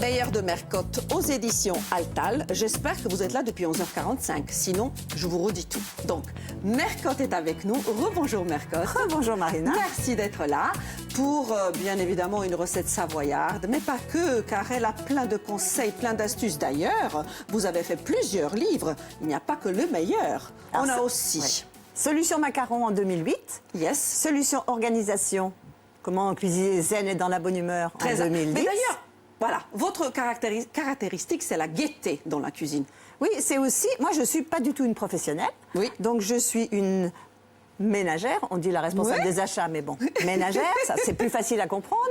meilleur de Mercotte aux éditions Altal. J'espère que vous êtes là depuis 11h45. Sinon, je vous redis tout. Donc, Mercotte est avec nous. Rebonjour Mercotte. Bonjour Marina. Merci d'être là pour, bien évidemment, une recette savoyarde. Mais pas que, car elle a plein de conseils, plein d'astuces. D'ailleurs, vous avez fait plusieurs livres. Il n'y a pas que le meilleur. Alors, on a aussi... Ouais. Solution macaron en 2008. Yes. Solution organisation. Comment cuisiner zen et dans la bonne humeur en 2010. Mais d'ailleurs, voilà, votre caractéristique, c'est la gaieté dans la cuisine. Oui, c'est aussi... Moi, je ne suis pas du tout une professionnelle. Oui. Donc, je suis une ménagère. On dit la responsable des achats, mais bon. Ménagère, ça, c'est plus facile à comprendre.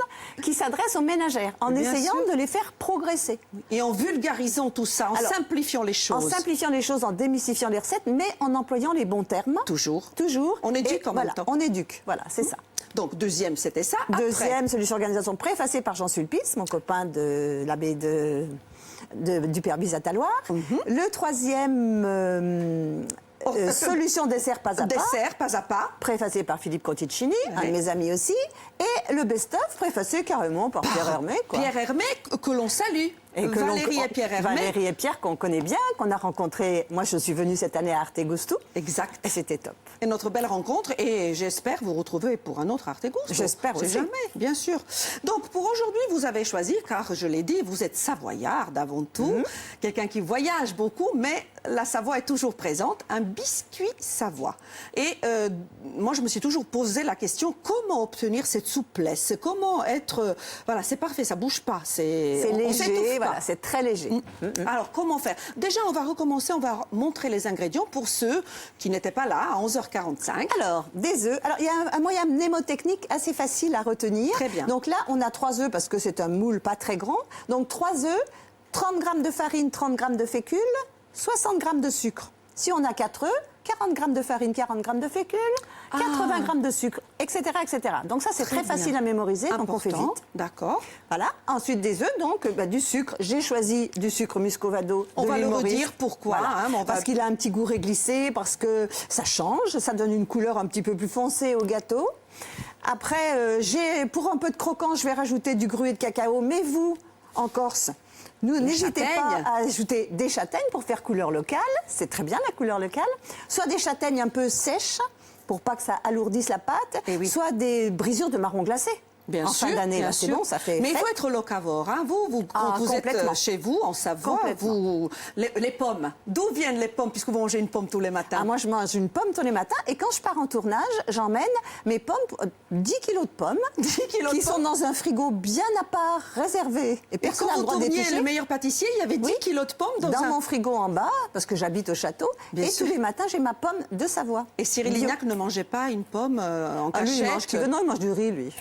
Qui s'adresse aux ménagères en essayant de les faire progresser. Et en vulgarisant tout ça, en simplifiant les choses. En simplifiant les choses, en démystifiant les recettes, mais en employant les bons termes. Toujours. Toujours. On éduque en même temps. On éduque, voilà, c'est ça. Donc, deuxième, c'était ça. Deuxième, solution organisation préfacée par Jean Sulpice, mon copain de l'abbé du Père Bise à Taloir. Le troisième, solution dessert pas à pas. Dessert pas à pas. Préfacé par Philippe Conticini, un de mes amis aussi. Et le best-of, préfacé carrément par Pierre Hermé. Quoi. Pierre Hermé, que l'on salue. Et que Valérie et Pierre Hermé. Valérie et Pierre, qu'on connaît bien, qu'on a rencontrés. Moi, je suis venue cette année à Arte Gusto. Exact. Et c'était top. Et notre belle rencontre, et j'espère vous retrouver pour un autre Arte Gusto. J'espère aussi. Jamais, bien sûr. Donc, pour aujourd'hui, vous avez choisi, car je l'ai dit, vous êtes savoyarde avant tout, quelqu'un qui voyage beaucoup, mais la Savoie est toujours présente, un biscuit Savoie. Et moi, je me suis toujours posé la question, comment obtenir cette souplesse? Comment être... voilà, c'est parfait, ça bouge pas. C'est léger, voilà, c'est très léger. Alors, comment faire? Déjà, on va recommencer, on va montrer les ingrédients pour ceux qui n'étaient pas là à 11h45. Alors, des œufs. Alors, il y a un moyen mnémotechnique assez facile à retenir. Très bien. Donc là, on a 3 œufs parce que c'est un moule pas très grand. Donc 3 œufs, 30 g de farine, 30 g de fécule, 60 g de sucre. Si on a 4 œufs, 40 g de farine, 40 g de fécule, 80 g de sucre, etc., etc. Donc ça, c'est très facile à mémoriser, donc on fait vite. D'accord. Voilà. Ensuite, des œufs, donc du sucre. J'ai choisi du sucre muscovado. On va le redire pourquoi. Voilà. Hein, parce qu'il a un petit goût réglissé, parce que ça change, ça donne une couleur un petit peu plus foncée au gâteau. Après, pour un peu de croquant, je vais rajouter du gruau de cacao. Mais vous, en Corse, n'hésitez pas à ajouter des châtaignes pour faire couleur locale. C'est très bien la couleur locale. Soit des châtaignes un peu sèches pour pas que ça alourdisse la pâte. Soit des brisures de marron glacé. Bien sûr, fin d'année, c'est bon, ça fait. Mais il faut être locavore. Hein. Quand vous êtes chez vous, en Savoie, les pommes. D'où viennent les pommes, puisque vous mangez une pomme tous les matins? Moi, je mange une pomme tous les matins. Et quand je pars en tournage, j'emmène mes pommes, 10 kilos de pommes, qui sont dans un frigo bien à part, réservé. Et personne n'a le droit de les toucher. Quand vous tourniez le meilleur pâtissier, il y avait 10 kilos de pommes dans mon frigo en bas, parce que j'habite au château. Bien sûr. Tous les matins, j'ai ma pomme de Savoie. Et Cyril Lignac ne mangeait pas une pomme en cachette? Non, il mange du riz, lui.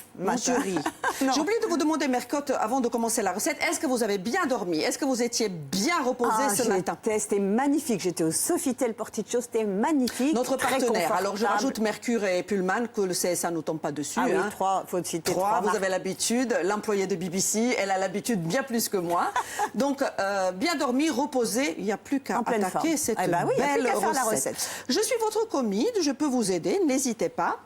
J'ai oublié de vous demander, Mercotte, avant de commencer la recette, est-ce que vous avez bien dormi? Est-ce que vous étiez bien reposé ce matin? C'était magnifique. J'étais au Sofitel Porticcio, c'était magnifique. Notre partenaire. Alors je rajoute Mercure et Pullman, que le CSA ne tombe pas dessus. Ah oui, 3, faut citer 3. Vous avez l'habitude. L'employée de BBC, elle a l'habitude bien plus que moi. Donc, bien dormi, reposé, il n'y a plus qu'à attaquer cette belle recette. Je suis votre commis, je peux vous aider, n'hésitez pas.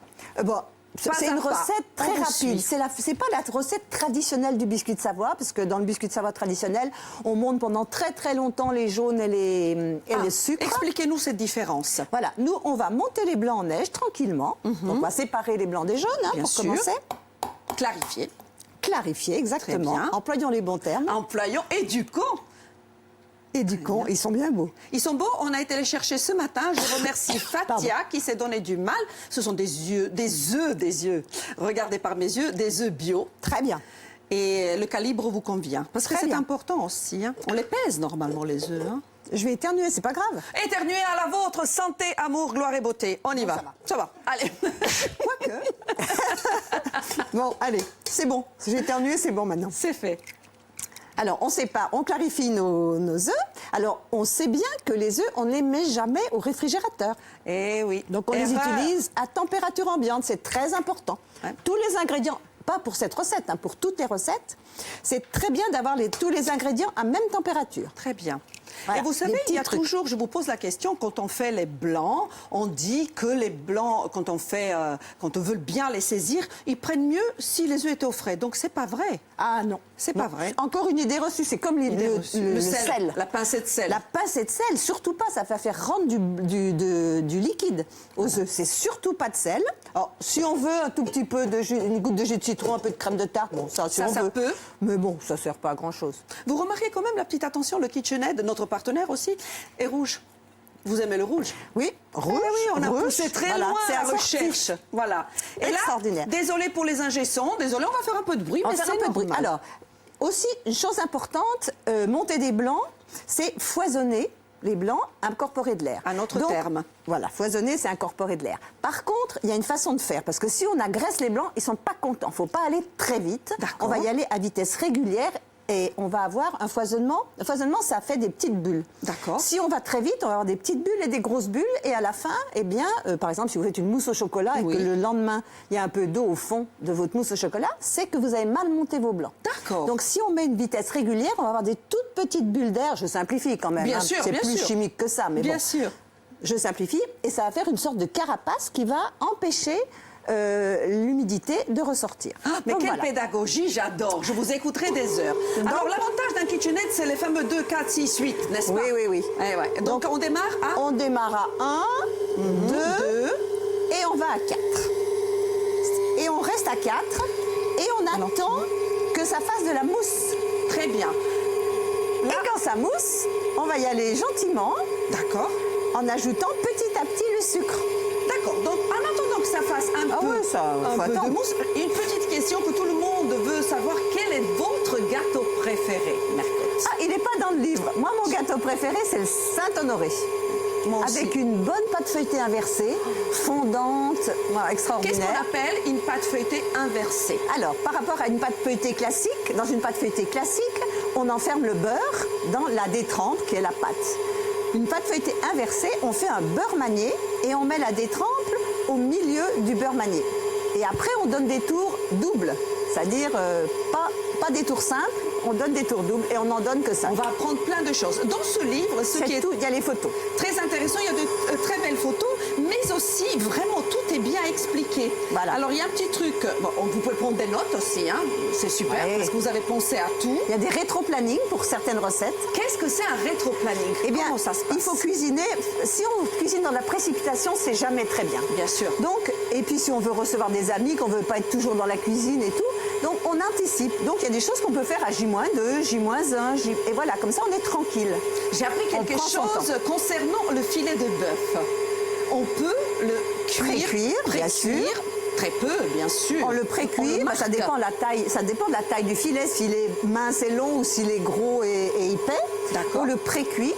C'est une recette très rapide. C'est pas la recette traditionnelle du biscuit de Savoie, parce que dans le biscuit de Savoie traditionnel, on monte pendant très très longtemps les jaunes et les sucres. Expliquez-nous cette différence. Voilà, nous on va monter les blancs en neige tranquillement. Donc on va séparer les blancs des jaunes pour commencer. Clarifier. Clarifier, exactement. Employons les bons termes. Employons, éduquons. Ils sont bien beaux. Ils sont beaux, on a été les chercher ce matin. Je remercie Fatia qui s'est donné du mal. Ce sont des œufs. Regardez par mes yeux, des œufs bio. Très bien. Et le calibre vous convient. Parce que c'est important aussi. Hein. On les pèse normalement, les œufs. Hein. Je vais éternuer, c'est pas grave. Éternuer à la vôtre, santé, amour, gloire et beauté. On y va. Ça va. Allez. Quoique. Bon, allez, c'est bon. Si j'ai éternué, c'est bon maintenant. C'est fait. Alors, on sépare, on clarifie nos œufs. Alors, on sait bien que les œufs, on ne les met jamais au réfrigérateur. Eh oui. Donc, on les utilise à température ambiante. C'est très important. Ouais. Tous les ingrédients, pas pour cette recette, pour toutes les recettes, c'est très bien d'avoir tous les ingrédients à même température. Très bien. Voilà, Et vous savez, des il y petits a trucs. toujours, je vous pose la question, quand on fait les blancs, on dit que les blancs, quand on veut bien les saisir, ils prennent mieux si les œufs étaient au frais. Donc c'est pas vrai. Ah non. C'est Non. pas vrai. Encore une idée reçue, c'est comme le sel. La pincée de sel. La pincée de sel, surtout pas, ça va faire rendre du liquide aux œufs. C'est surtout pas de sel. Alors, si on veut un tout petit peu de jus, une goutte de jus de citron, un peu de crème de tarte, bon, ça, si Ça, on ça veut. peut. Mais bon, ça sert pas à grand chose. Vous remarquez quand même la petite attention, le KitchenAid, notre partenaire aussi, est rouge. Vous aimez le rouge? Oui, rouge. Eh oui, on a rouge, poussé très voilà, loin c'est la assorti. recherche. Voilà. Et là, Extraordinaire. désolé pour les ingé-sons, désolé, on va faire un peu de bruit, On mais va faire c'est un peu de bruit. normal. Alors, aussi, une chose importante, monter des blancs, c'est foisonner les blancs, incorporer de l'air. Un autre terme. Voilà, foisonner, c'est incorporer de l'air. Par contre, il y a une façon de faire, parce que si on agresse les blancs, ils sont pas contents. Il ne faut pas aller très vite. D'accord. On va y aller à vitesse régulière. Et on va avoir un foisonnement. Le foisonnement, ça fait des petites bulles. D'accord. Si on va très vite, on va avoir des petites bulles et des grosses bulles. Et à la fin, eh bien, par exemple, si vous faites une mousse au chocolat et Oui. que le lendemain, il y a un peu d'eau au fond de votre mousse au chocolat, c'est que vous avez mal monté vos blancs. D'accord. Donc, si on met une vitesse régulière, on va avoir des toutes petites bulles d'air. Je simplifie quand même. Bien sûr, c'est bien plus sûr. chimique que ça. Mais Bien bon. sûr. Je simplifie. Et ça va faire une sorte de carapace qui va empêcher l'humidité de ressortir. Mais Donc, quelle voilà. pédagogie, j'adore. Je vous écouterai des heures. Alors, l'avantage d'un KitchenAid, c'est les fameux 2, 4, 6, 8, n'est-ce pas? Oui, oui, oui. Eh ouais. Donc, on démarre à... On démarre à 1, 2, et on va à 4. Et on reste à 4, et on attend que ça fasse de la mousse. Très bien. Et quand ça mousse, on va y aller gentiment, D'accord. en ajoutant petit à petit le sucre. D'accord. Donc, en attendant que ça fasse un Ah peu, ouais, ça, un faut peu de attendre. mousse, une petite question que tout le monde veut savoir. Quel est votre gâteau préféré, Mercotte? Ah, il n'est pas dans le livre. Moi, mon gâteau préféré, c'est le Saint-Honoré. Moi aussi. Avec une bonne pâte feuilletée inversée, fondante, voilà, Qu'est-ce extraordinaire. qu'on appelle une pâte feuilletée inversée? Alors, par rapport à une pâte feuilletée classique, dans une pâte feuilletée classique, on enferme le beurre dans la détrempe qui est la pâte. Une pâte feuilletée inversée, on fait un beurre manié et on met la détrempe au milieu du beurre manié. Et après, on donne des tours doubles, c'est-à-dire pas des tours simples, on donne des tours doubles et on n'en donne que 5. On va apprendre plein de choses. Dans ce livre, ce qui C'est est tout, il y a les photos. très intéressant, il y a de très belles photos, mais aussi, vraiment, tout est bien expliqué. Voilà. Alors, il y a un petit truc, bon, vous pouvez prendre des notes aussi, hein, c'est super, Ouais. parce que vous avez pensé à tout. Il y a des rétro-plannings pour certaines recettes. Qu'est-ce que c'est un rétro-planning? Eh bien, Comment ça se passe? il faut cuisiner. Si on cuisine dans la précipitation, c'est jamais très bien. Bien sûr. Donc, et puis si on veut recevoir des amis, qu'on veut pas être toujours dans la cuisine et tout, donc on anticipe. Donc il y a des choses qu'on peut faire à J-2, J-1, et voilà, comme ça on est tranquille. J'ai appris On quelque prend son chose temps. concernant le filet de bœuf. On peut le cuire, Pré-cuire, bien sûr. très peu, bien sûr. On le On pré-cuit, le bah, ça marque. dépend de la taille, ça dépend de la taille du filet, s'il est mince et long ou s'il est gros et épais. D'accord. On le pré-cuit.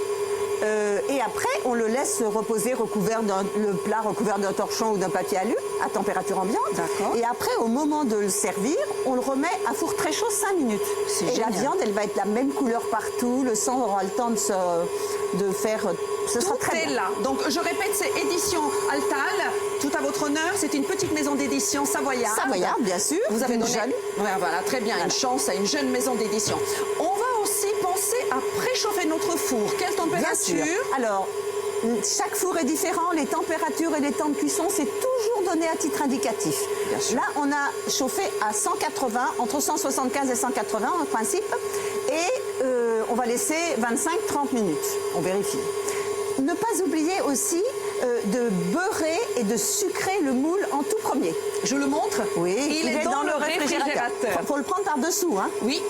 Et après, on le laisse reposer le plat recouvert d'un torchon ou d'un papier alu à température ambiante. D'accord. Et après, au moment de le servir, on le remet à four très chaud 5 minutes. C'est Et génial. la viande, elle va être la même couleur partout. Le sang aura le temps de faire. Ce sera Tout très est bien. là. Donc, je répète, c'est édition Altal. Tout à votre honneur. C'est une petite maison d'édition savoyarde. Savoyarde, bien sûr. Vous avez Une donné... jeune. Ouais, voilà, très bien. Une chance à une jeune maison d'édition. On va aussi penser à préchauffer notre four. Quelle Bien température? sûr. Alors, chaque four est différent. Les températures et les temps de cuisson, c'est toujours donné à titre indicatif. Bien sûr. Là, on a chauffé à 180, entre 175 et 180 en principe. Et on va laisser 25-30 minutes. On vérifie. Ne pas oublier aussi de beurrer et de sucrer le moule en tout premier. Je le montre. Oui, Il est dans le réfrigérateur. Faut le prendre par-dessous, hein. Oui,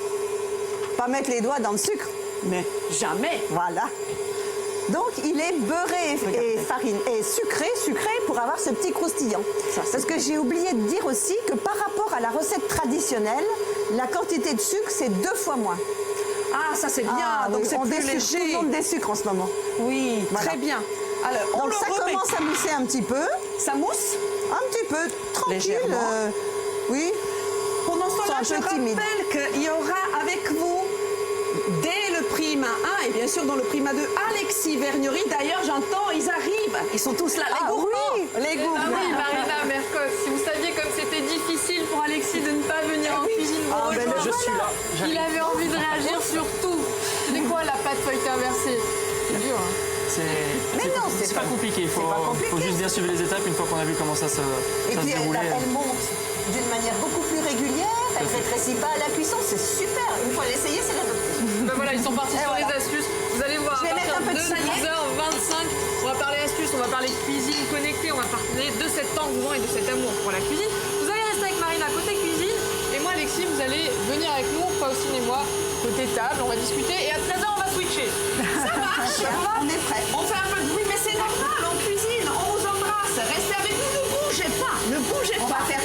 Pas mettre les doigts dans le sucre. mais jamais. Voilà. Donc il est beurré et farine et sucré pour avoir ce petit croustillant. Parce que j'ai oublié de dire aussi que par rapport à la recette traditionnelle, la quantité de sucre c'est 2 fois moins. Ah, ça c'est bien. Ah, donc oui, c'est on plus désucre, léger. tout le monde désucre en ce moment. Oui, Voilà. très bien. Alors, on Donc le ça remet. commence à mousser un petit peu, Ça mousse. un petit peu, tranquille. Légèrement. Oui. Pendant ce temps-là, C'est je un peu timide. rappelle qu'il y aura avec vous, dès le prime 1 et bien sûr dans le prime 2, Alexis Vergnery. D'ailleurs, j'entends, ils arrivent. Ils sont tous là, les Ah gourmands. oui. Les Ah gourmands. oui, Marina Mercotte, si vous saviez comme c'était difficile pour Alexis de ne pas venir en cuisine pour Ah, ben, rejoindre, je suis là. il avait envie de réagir sur tout. C'est quoi la pâte feuilletée inversée? C'est dur, hein. Mais non, c'est pas compliqué. Il faut juste bien suivre les étapes une fois qu'on a vu comment ça se Et puis déroulait. elle monte d'une manière beaucoup plus régulière, elle ne rétrécit pas à la cuisson, c'est super. Une fois l'essayer, c'est l'adopter. Ben voilà, ils sont partis sur les astuces. Vous allez voir, Je vais à mettre partir un peu de de salade. 10h25, on va parler astuces, on va parler cuisine connectée, on va parler de cet engouement et de cet amour pour la cuisine. Vous allez rester avec Marine à côté cuisine, et moi, Alexis, vous allez venir avec nous, Faustine et moi, côté table, on va discuter, et à 13h, on va switcher. Ça marche, On est prêt. On fait un peu de bruit, mais c'est normal, on cuisine, on vous embrasse. Restez avec nous, ne bougez pas, ne bougez On pas. va faire